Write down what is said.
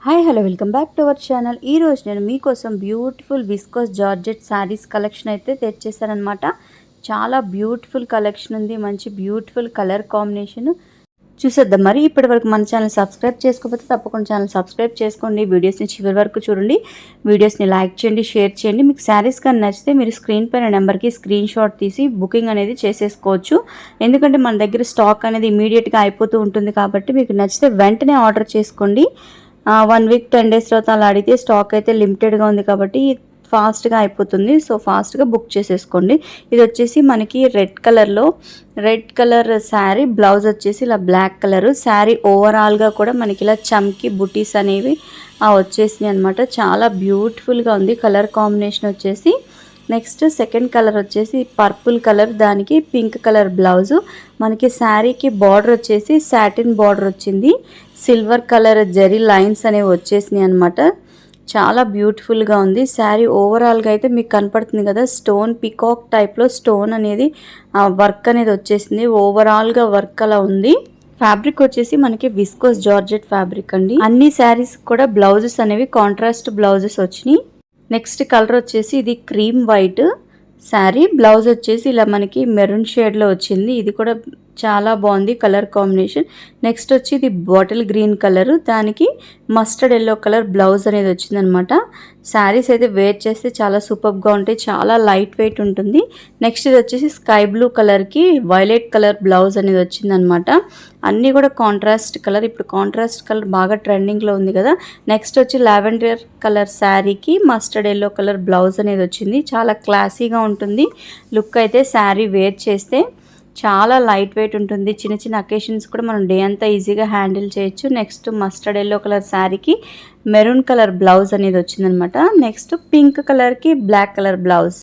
Hi hello welcome back to our channel. ఈరోజు నేను మీకోసం beautiful viscose georgette saris collection అయితే తెచ్చేసానమాట. చాలా బ్యూటిఫుల్ కలెక్షన్ ఉంది, మంచి బ్యూటిఫుల్ కలర్ కాంబినేషన్ చూసేద్దాం. మరి ఇప్పటి వరకు మన ఛానల్ సబ్స్క్రైబ్ చేసుకోకపోతే తప్పకుండా ఛానల్ సబ్స్క్రైబ్ చేసుకోండి. వీడియోస్ని చివరి వరకు చూడండి, వీడియోస్ని లైక్ చేయండి, షేర్ చేయండి. మీకు శారీస్ కానీ నచ్చితే మీరు స్క్రీన్ పైన నెంబర్కి స్క్రీన్ షాట్ తీసి బుకింగ్ అనేది చేసేసుకోవచ్చు. ఎందుకంటే మన దగ్గర స్టాక్ అనేది ఇమీడియట్గా అయిపోతూ ఉంటుంది కాబట్టి మీకు నచ్చితే వెంటనే ఆర్డర్ చేసుకోండి. 1 వీక్ 10 డేస్ తర్వాత అలా అడిగితే స్టాక్ అయితే లిమిటెడ్గా ఉంది కాబట్టి ఫాస్ట్గా అయిపోతుంది. సో ఫాస్ట్గా బుక్ చేసేసుకోండి. ఇది వచ్చేసి మనకి రెడ్ కలర్ శారీ, బ్లౌజ్ వచ్చేసి ఇలా బ్లాక్ కలర్. శారీ ఓవరాల్గా కూడా మనకి ఇలా చమ్కి బుటీస్ అనేవి వచ్చేసినాయి అనమాట. చాలా బ్యూటిఫుల్గా ఉంది కలర్ కాంబినేషన్ వచ్చేసి. నెక్స్ట్ సెకండ్ కలర్ వచ్చేసి పర్పుల్ కలర్, దానికి పింక్ కలర్ బ్లౌజు. మనకి శారీకి బార్డర్ వచ్చేసి సాటిన్ బార్డర్ వచ్చింది. సిల్వర్ కలర్ జరీ లైన్స్ అనేవి వచ్చేసినాయి అనమాట. చాలా బ్యూటిఫుల్గా ఉంది శారీ. ఓవరాల్గా అయితే మీకు కనపడుతుంది కదా, స్టోన్ పికాక్ టైప్లో స్టోన్ అనేది వర్క్ అనేది వచ్చేసింది. ఓవరాల్గా వర్క్ అలా ఉంది. ఫ్యాబ్రిక్ వచ్చేసి మనకి విస్కోస్ జార్జెట్ ఫ్యాబ్రిక్ అండి. అన్ని శారీస్ కూడా బ్లౌజెస్ అనేవి కాంట్రాస్ట్ బ్లౌజెస్ వచ్చినాయి. నెక్స్ట్ కలర్ వచ్చేసి ఇది క్రీమ్ వైట్ శారీ, బ్లౌజ్ వచ్చేసి ఇలా మనకి మెరూన్ షేడ్లో వచ్చింది. ఇది కూడా చాలా బాగుంది కలర్ కాంబినేషన్. నెక్స్ట్ వచ్చి ఇది బాటిల్ గ్రీన్ కలర్, దానికి మస్టర్డ్ ఎల్లో కలర్ బ్లౌజ్ అనేది వచ్చిందనమాట. శారీస్ అయితే వేర్ చేస్తే చాలా సూపర్గా ఉంటాయి, చాలా లైట్ వెయిట్ ఉంటుంది. నెక్స్ట్ ఇది వచ్చేసి స్కై బ్లూ కలర్కి వైలెట్ కలర్ బ్లౌజ్ అనేది వచ్చిందనమాట. అన్నీ కూడా కాంట్రాస్ట్ కలర్. ఇప్పుడు కాంట్రాస్ట్ కలర్ బాగా ట్రెండింగ్లో ఉంది కదా. నెక్స్ట్ వచ్చి లావెండర్ కలర్ శారీకి మస్టర్డ్ ఎల్లో కలర్ బ్లౌజ్ అనేది వచ్చింది. చాలా క్లాసీగా ఉంటుంది లుక్ అయితే. శారీ వేర్ చేస్తే చాలా లైట్ వెయిట్ ఉంటుంది. చిన్న చిన్న అకేషన్స్ కూడా మనం డే అంతా ఈజీగా హ్యాండిల్ చేయొచ్చు. నెక్స్ట్ మస్టర్డ్ ఎల్లో కలర్ శారీకి మెరూన్ కలర్ బ్లౌజ్ అనేది వచ్చిందనమాట. నెక్స్ట్ పింక్ కలర్కి బ్లాక్ కలర్ బ్లౌజ్.